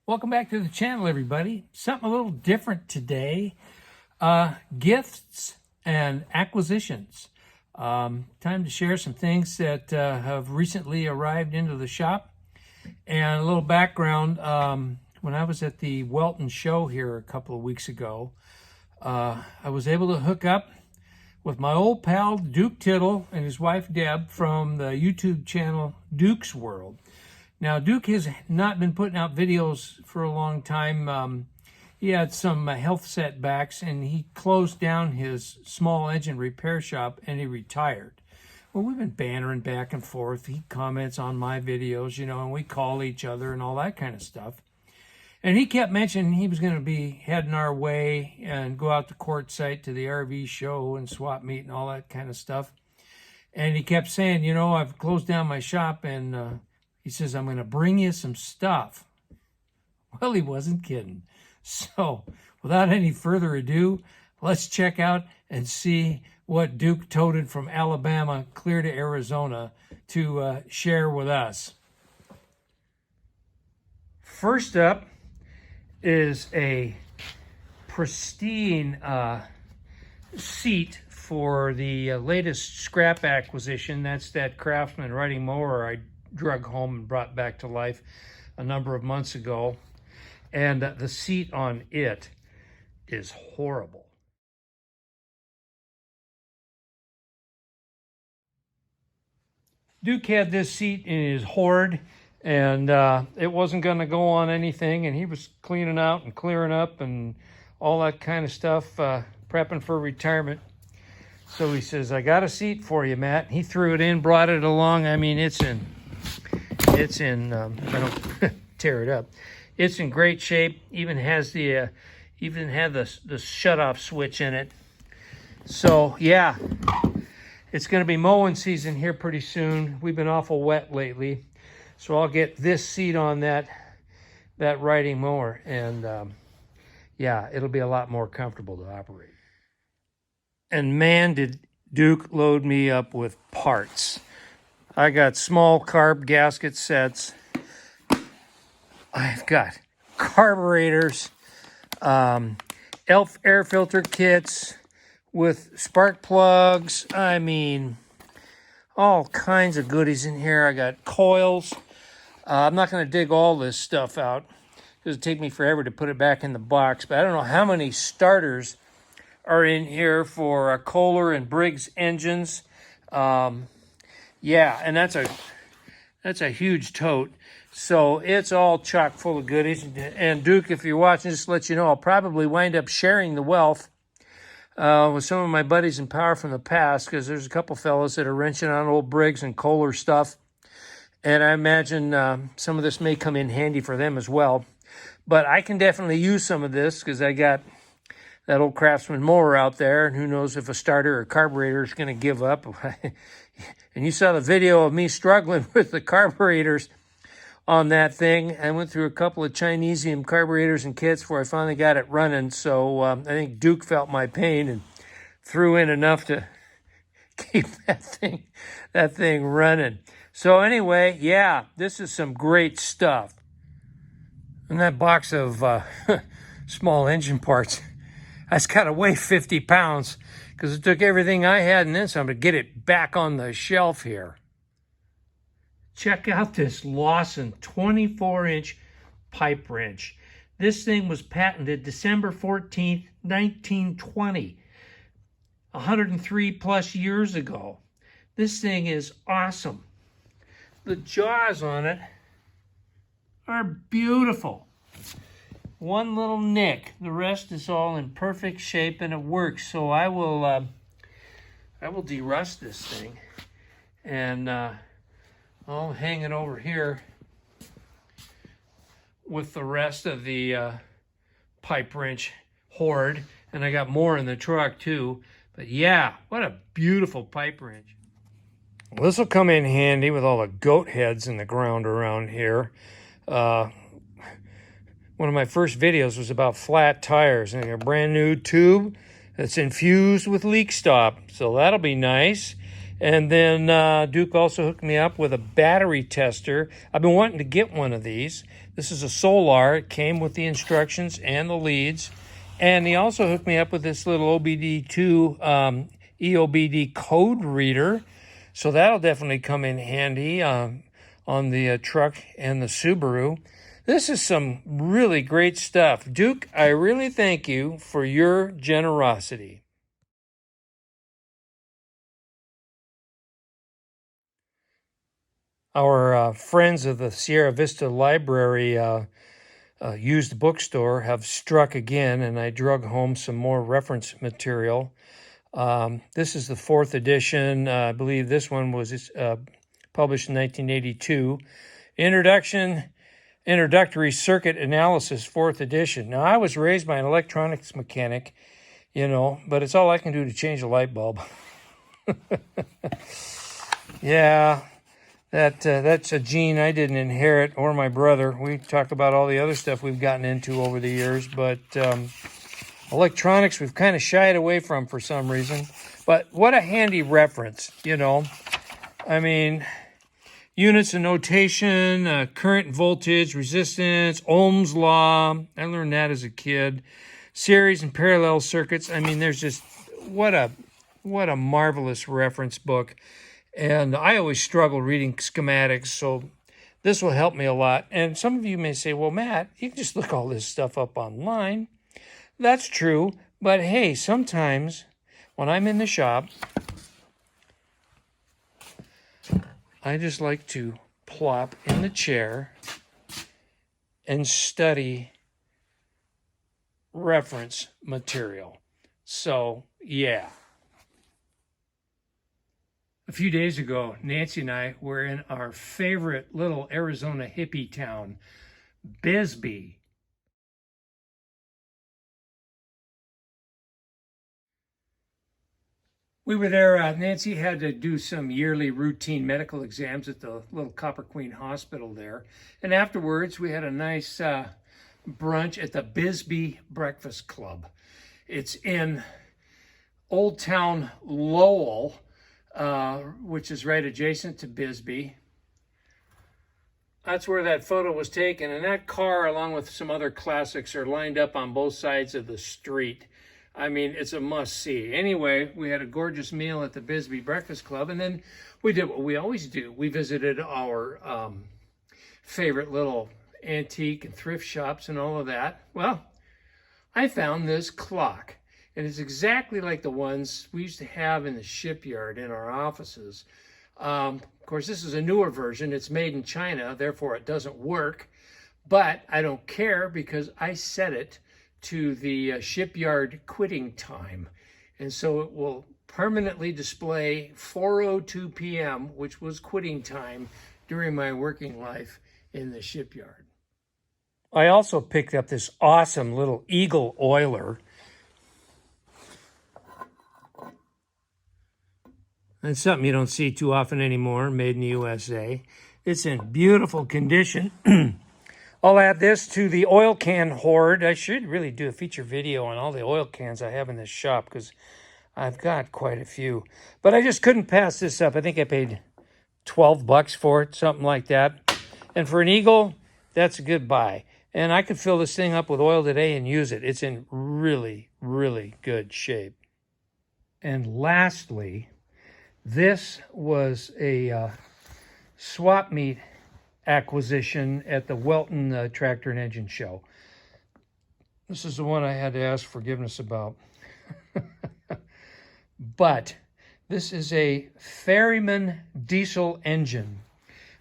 Welcome back to the channel, everybody. Something a little different today. Gifts and acquisitions. Time to share some things that have recently arrived into the shop. And a little background. When I was at the Welton show here a couple of weeks ago, I was able to hook up with my old pal Duke Tittle and his wife Deb from the YouTube channel Duke's World. Now, Duke has not been putting out videos for a long time. He had some health setbacks, and he closed down his small engine repair shop, and he retired. Well, we've been bantering back and forth. He comments on my videos, and we call each other and all that kind of stuff. And he kept mentioning he was going to be heading our way and go out to Quartzsite to the RV show and swap meet and all that kind of stuff. And he kept saying, I've closed down my shop, and he says, I'm going to bring you some stuff. Well, he wasn't kidding. So, without any further ado, let's check out and see what Duke toted from Alabama clear to Arizona to share with us. First up is a pristine seat for the latest scrap acquisition. That's that Craftsman riding mower I drug home and brought back to life a number of months ago. And the seat on it is horrible. Duke had this seat in his hoard, and it wasn't going to go on anything, and he was cleaning out and clearing up and all that kind of stuff, prepping for retirement. So he says, I got a seat for you, Matt. He threw it in, brought it along. I mean, it's in I don't tear it up. It's in great shape. Even has the shut-off switch in it. So yeah, it's going to be mowing season here pretty soon. We've been awful wet lately, so I'll get this seat on that riding mower, and yeah, it'll be a lot more comfortable to operate. And man, did Duke load me up with parts. I got small carb gasket sets. I've got carburetors, ELF air filter kits with spark plugs. I mean, all kinds of goodies in here. I got coils. I'm not going to dig all this stuff out because it'd take me forever to put it back in the box. But I don't know how many starters are in here for Kohler and Briggs engines. Yeah, and that's a huge tote. So it's all chock full of goodies. And Duke, if you're watching, just to let you know, I'll probably wind up sharing the wealth with some of my buddies in power from the past, because there's a couple fellows that are wrenching on old Briggs and Kohler stuff. And I imagine some of this may come in handy for them as well. But I can definitely use some of this because I got that old Craftsman mower out there, and who knows if a starter or carburetor is going to give up. And you saw the video of me struggling with the carburetors on that thing. I went through a couple of Chinesium carburetors and kits before I finally got it running. So I think Duke felt my pain and threw in enough to keep that thing running. So anyway, yeah, this is some great stuff. And that box of small engine parts, that's got to weigh 50 pounds because it took everything I had and then some to get it back on the shelf here. Check out this Lawson 24-inch pipe wrench. This thing was patented December 14th, 1920, 103 plus years ago. This thing is awesome. The jaws on it are beautiful. One little nick. The rest is all in perfect shape and it works. So I will derust this thing and I'll hang it over here with the rest of the pipe wrench hoard. And I got more in the truck too. But yeah, what a beautiful pipe wrench. Well, this will come in handy with all the goat heads in the ground around here. One of my first videos was about flat tires, and I got a brand new tube that's infused with leak stop, so that'll be nice. And then Duke also hooked me up with a battery tester. I've been wanting to get one of these. This is a Solar. It came with the instructions and the leads. And he also hooked me up with this little OBD2 EOBD code reader. So that'll definitely come in handy on the truck and the Subaru. This is some really great stuff. Duke, I really thank you for your generosity. Our friends of the Sierra Vista Library used bookstore have struck again, and I drug home some more reference material. This is the 4th edition. I believe this one was published in 1982. Introductory Circuit Analysis, 4th edition. Now, I was raised by an electronics mechanic, but it's all I can do to change a light bulb. Yeah, that's a gene I didn't inherit, or my brother. We talk about all the other stuff we've gotten into over the years, but electronics we've kind of shied away from for some reason. But what a handy reference, I mean, units of notation, current, voltage, resistance, Ohm's law. I learned that as a kid. Series and parallel circuits. I mean, there's just what a marvelous reference book. And I always struggle reading schematics, so this will help me a lot. And some of you may say, well, Matt, you can just look all this stuff up online. That's true, but hey, sometimes when I'm in the shop, I just like to plop in the chair and study reference material. So, yeah. A few days ago, Nancy and I were in our favorite little Arizona hippie town, Bisbee. We were there. Nancy had to do some yearly routine medical exams at the little Copper Queen Hospital there. And afterwards, we had a nice brunch at the Bisbee Breakfast Club. It's in Old Town Lowell, which is right adjacent to Bisbee. That's where that photo was taken, and that car, along with some other classics, are lined up on both sides of the street. I mean, it's a must-see. Anyway, we had a gorgeous meal at the Bisbee Breakfast Club, and then we did what we always do. We visited our favorite little antique and thrift shops and all of that. Well, I found this clock. And it's exactly like the ones we used to have in the shipyard in our offices. Of course, this is a newer version. It's made in China, therefore it doesn't work. But I don't care because I set it to the shipyard quitting time. And so it will permanently display 4:02 p.m., which was quitting time during my working life in the shipyard. I also picked up this awesome little Eagle oiler. It's something you don't see too often anymore, made in the USA. It's in beautiful condition. I'll add this to the oil can hoard. I should really do a feature video on all the oil cans I have in this shop because I've got quite a few. But I just couldn't pass this up. I think I paid $12 for it, something like that. And for an Eagle, that's a good buy. And I could fill this thing up with oil today and use it. It's in really, really good shape. And lastly, this was a swap meet acquisition at the Welton Tractor and Engine Show. This is the one I had to ask forgiveness about. But this is a Fairman diesel engine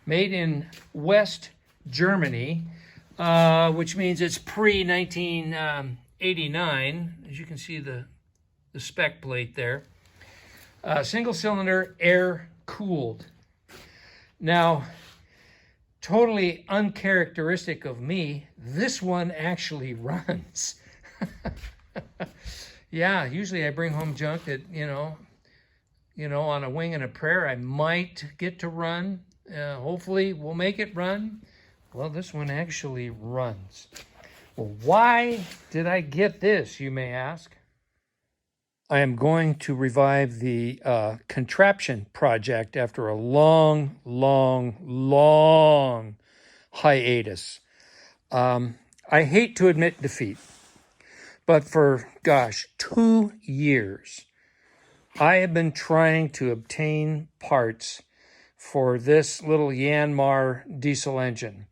made in West Germany, which means it's pre-1989. As you can see the spec plate there. Single cylinder, air cooled. Now, totally uncharacteristic of me, this one actually runs. Yeah, usually I bring home junk that, on a wing and a prayer, I might get to run. Hopefully we'll make it run. Well, this one actually runs. Well, why did I get this, you may ask? I am going to revive the contraption project after a long, long, long hiatus. I hate to admit defeat, but for, gosh, 2 years, I have been trying to obtain parts for this little Yanmar diesel engine.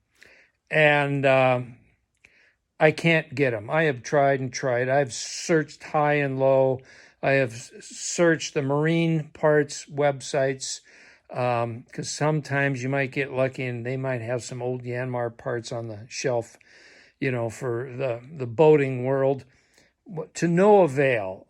And I can't get them. I have tried and tried. I've searched high and low. I have searched the marine parts websites because sometimes you might get lucky and they might have some old Yanmar parts on the shelf, you know, for the boating world. To no avail.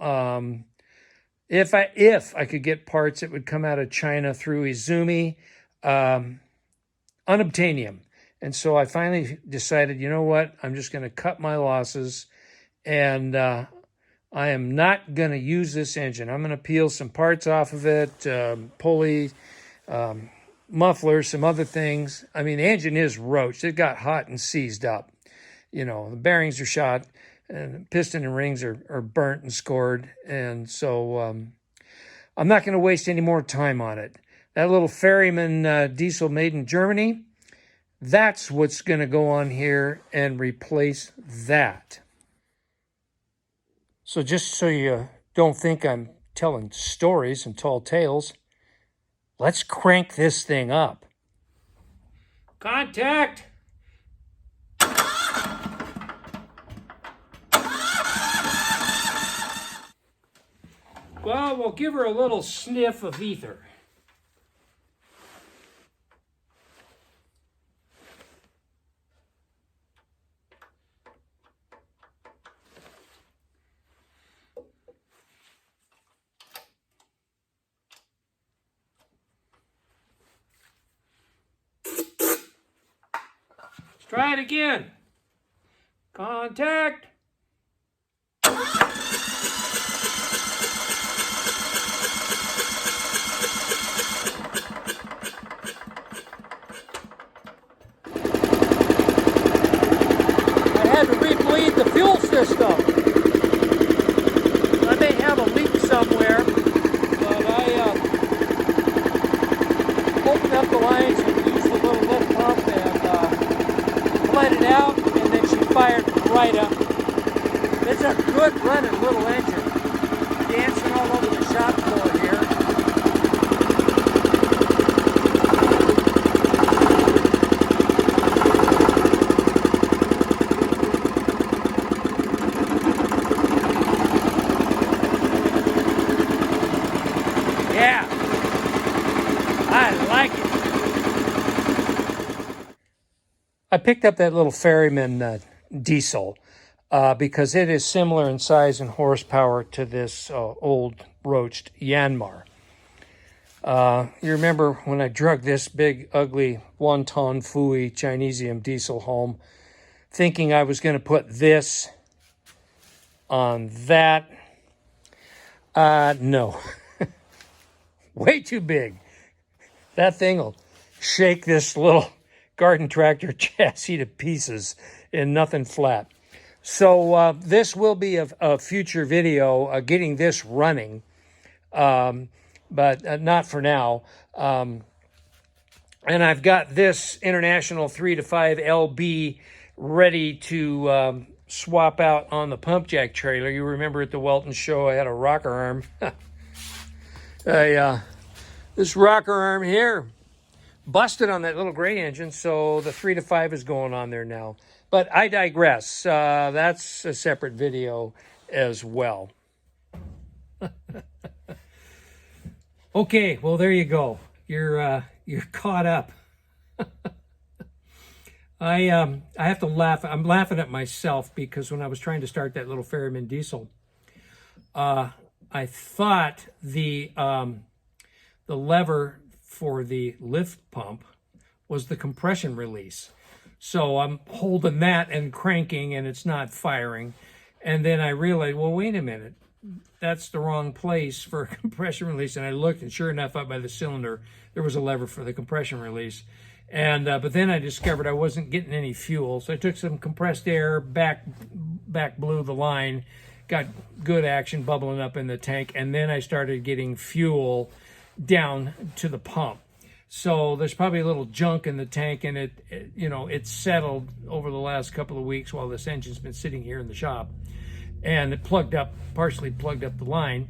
If I could get parts, it would come out of China through Izumi, unobtainium. And so I finally decided, you know what, I'm just going to cut my losses, and I am not going to use this engine. I'm going to peel some parts off of it, pulley, muffler, some other things. I mean, the engine is roached. It got hot and seized up. You know, the bearings are shot, and the piston and rings are burnt and scored. And so I'm not going to waste any more time on it. That little Fairman diesel made in Germany, that's what's going to go on here and replace that. So just so you don't think I'm telling stories and tall tales, let's crank this thing up. Contact! Well, we'll give her a little sniff of ether. Try it again. Contact. I had to rebleed the fuel system. I may have a leak somewhere, but I opened up the lines and used the little lift pump and let it out, and then she fired right up. It's a good running little engine, dancing all over the shop floor here. Yeah, I like it. I picked up that little Fairman diesel because it is similar in size and horsepower to this old roached Yanmar. You remember when I drug this big, ugly, 1-ton Fui Chinesium diesel home, thinking I was going to put this on that? No. Way too big. That thing will shake this little garden tractor chassis to pieces in nothing flat. So this will be a future video getting this running, but not for now. And I've got this International 3 to 5 LB ready to swap out on the pump jack trailer. You remember at the Welton show I had a rocker arm. This rocker arm here busted on that little gray engine, so the 3 to 5 is going on there now. But I digress. That's a separate video as well. Okay, well, there you go. You're caught up. I have to laugh. I'm laughing at myself because when I was trying to start that little Fairman diesel, I thought the lever for the lift pump was the compression release. So I'm holding that and cranking and it's not firing. And then I realized, well, wait a minute. That's the wrong place for a compression release. And I looked, and sure enough, up by the cylinder, there was a lever for the compression release. And but then I discovered I wasn't getting any fuel. So I took some compressed air, back blew the line, got good action bubbling up in the tank, and then I started getting fuel down to the pump. So there's probably a little junk in the tank, and it's settled over the last couple of weeks while this engine's been sitting here in the shop, and it partially plugged up the line.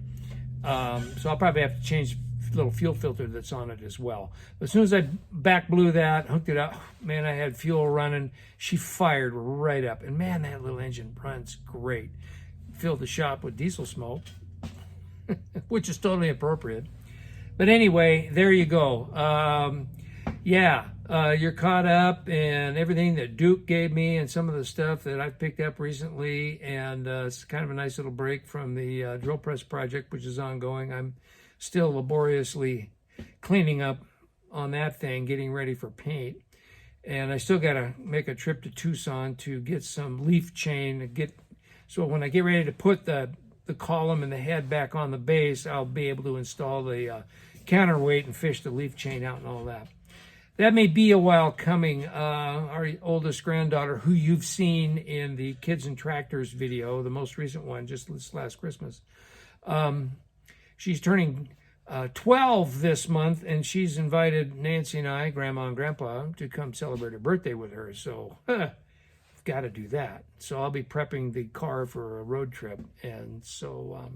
So I'll probably have to change the little fuel filter that's on it as well. But as soon as I back blew that, hooked it up, man, I had fuel running. She fired right up, and man, that little engine runs great. Filled the shop with diesel smoke, which is totally appropriate. But anyway, there you go. You're caught up in everything that Duke gave me and some of the stuff that I've picked up recently. And it's kind of a nice little break from the drill press project, which is ongoing. I'm still laboriously cleaning up on that thing, getting ready for paint. And I still got to make a trip to Tucson to get some leaf chain. So when I get ready to put the column and the head back on the base, I'll be able to install the counterweight and fish the leaf chain out and all that. That may be a while coming. Our oldest granddaughter, who you've seen in the Kids and Tractors video, the most recent one, just this last Christmas, she's turning 12 this month, and she's invited Nancy and I, Grandma and Grandpa, to come celebrate her birthday with her. So, got to do that. So I'll be prepping the car for a road trip, and so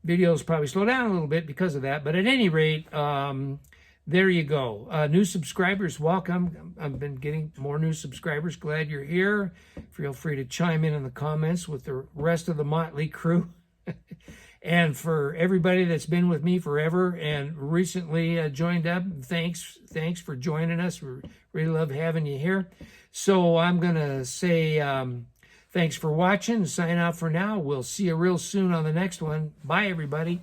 videos probably slow down a little bit because of that. But at any rate, there you go. New subscribers, welcome. I've been getting more new subscribers. Glad you're here. Feel free to chime in the comments with the rest of the motley crew. And for everybody that's been with me forever and recently joined up, thanks for joining us. We really love having you here. So I'm going to say thanks for watching. Sign out for now. We'll see you real soon on the next one. Bye, everybody.